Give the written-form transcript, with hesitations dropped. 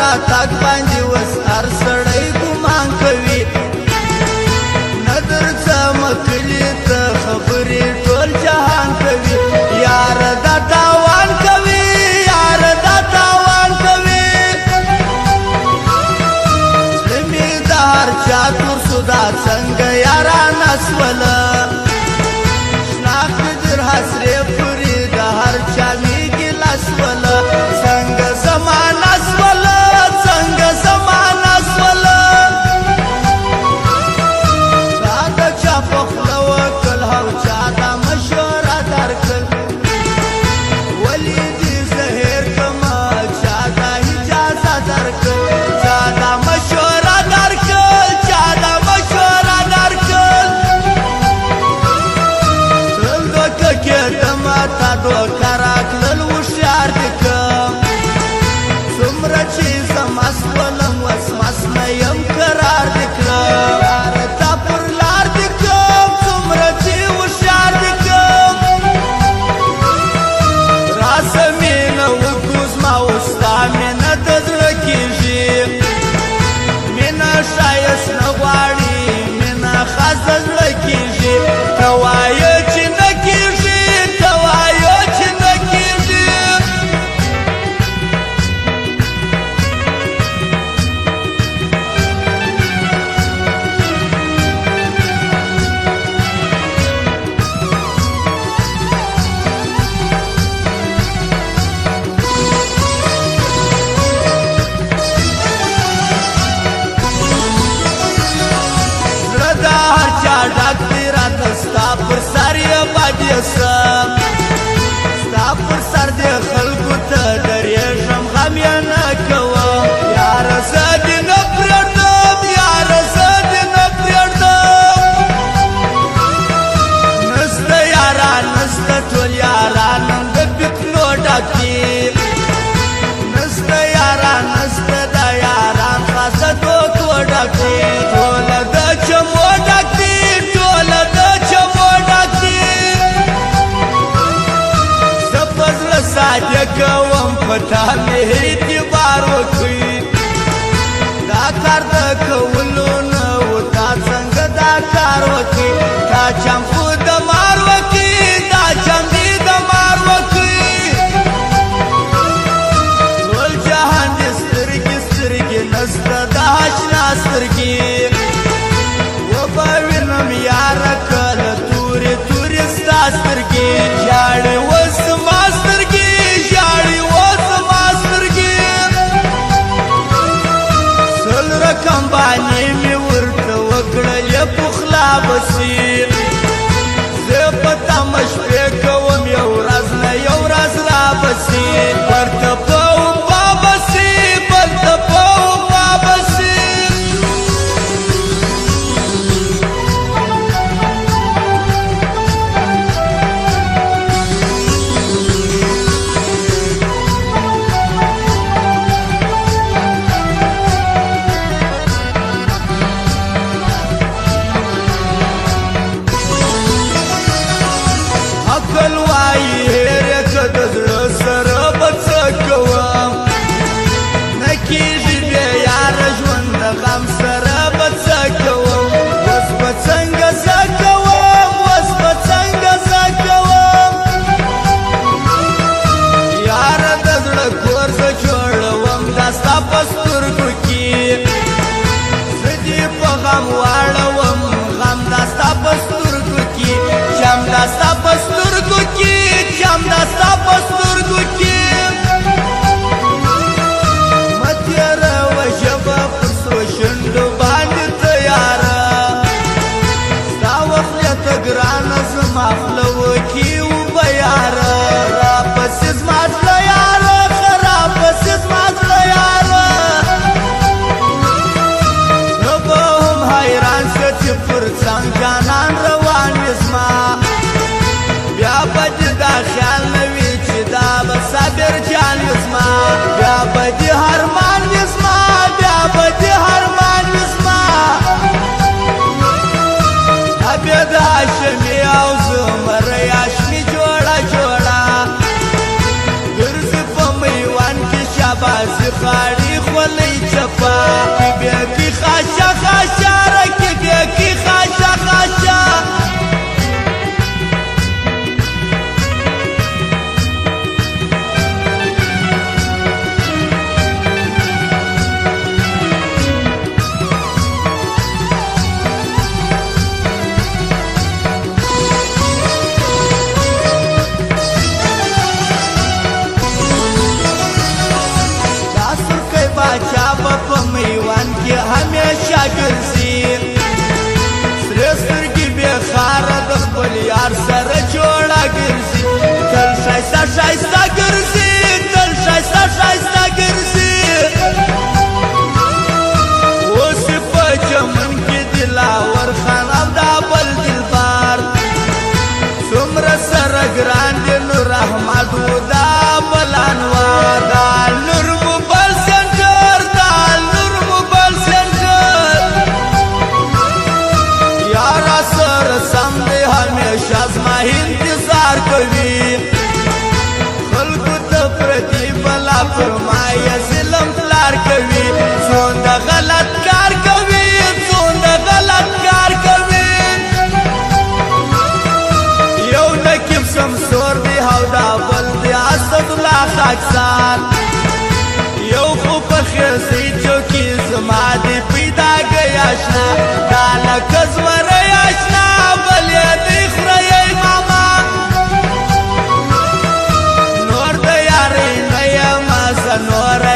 راتګ باندې وس هر سړی ګمان کوي نظر زما کلی ته خبرې ټول جهان کوي یار دا تاوان کوي یار دا تاوان کوي زمي د هر چا تور سودا څنګه یاران اسوله شناخت در حسرې پورې د هر چا میږي لاسوله څنګه زمان اسوله څنګه زمان اسوله دا د چا په خوله وکړ او چا دا مشوره درکړ ولې دې زهر کړمه چا دا اجازه درکړ چا دا مشوره درکړ چا دا مشوره درکړ تل دوکه کېدمه تا دوکه راکړل هوښیار دې کړم څومره چې زه مست ولم وس مست نه یم قرار دې کړم یار تا پر لار دې کړم څومره چې هوښیار دې کړم راسه مینه وکړو زما اوس ستا مینه د زړه کېږي مینه ښایست نه غواړي مینه خاص د زړه کېږي ته وایه چې نه کېږي ته وایه چې نه کېږي زړه د هر چا ډک دی راته ستا پر سر یې بادې سم ستا پر سر دې خلکو ته درېږم غم یې نه کوم یاره زه دې نه پرېږدم یاره زه دې نه پرېږدم نسته یاران نسته ټول یاران نن د فتنو ډک دي نسته یاران نسته د یاران خاصه دوکو ډک دي ټوله د چمو ډک دي ټوله د چمو ډک دي زه په زړه صادق وم په تا مې اعتبار وکړي دا کار د کولو نه و تا څنګه دا کار وکړي تا چم خو د مار وکړي دا چم دې د مار وکړي ټول جهان دې سترګې سترګې نسته د اشنا سترګې وبه وینم یاره کله تورې تورې ستا سترګې ژاړې اوس زما سترګې ژاړې اوس زما سترګې سل رقم باندې مې ورته وکړلې پخلا بسي زه په تمه شپې کوم یو ورځ نه یو ورځ را بسي ورته په اوبه بسي بلته په اوبه بسي عقل وایي هېرې که د زړه سره به څه کوم نه کېږي بې یاره ژوند د غم سره به څه کوم اوس به څنګه زه کوم اوس به څنګه زه کوم یاره د زړه کور زه جوړوم دا ستا په سترګو کې زه دې په غم واړوم غم دا ستا په سترګو کې جام دا ستا په سترګو کې جام دا ستا په سترګو کې مه تېروه ژبه پر سرو شونډو باندې تیاره ستا وخت زیاته ګرانه زما خوله وکړي اوبه یاره راپسې زما زړه یاره ښه راپسې زما زړه یاره زه به هم حیران شه چې پر څنګ جانان روان وي زما بیا به دې دا خیال نه وي چې دا به صابر جان وي زما بیا به دې هرمان وي زما بیا به دې هرمان وي زما ابې د هاشمي او زمرې هاشمي جوړه جوړه ګرځي په میوان کې شاباسي خاړي ولې چپا بیا کی خاشا خاشا رکی بیا کی خاشا خاشا میوان کې همیشه ګرځي سره سترګې بې خاره د خپل یار سره جوړه ګرځي تل ښایسته ښایسته ګرځي تل ښایسته ښایسته ګرځي اوس یې په چمن کې دلاور خان او دا بل دلبار څومره سره ګران دي نور احمد و دا بل انوار دا نور موبایل سنټر دا نور موبایل سنټر یارا سره سم دی همیشه زما انتظار کوي خلکو ته پردي بلا فرمایه ظلم پلار کوي څومره غلط کار کوي څومره غلط کار کوي یو نقیب سمسور دی او دا بل دی اسدالله خاکسار یو خو په خیزی چوکی زما دی پیدا گئی اشنا دا لکه زمری اشنا بل یې دی خورئ ماما نور د یارۍ نه یم زه نوره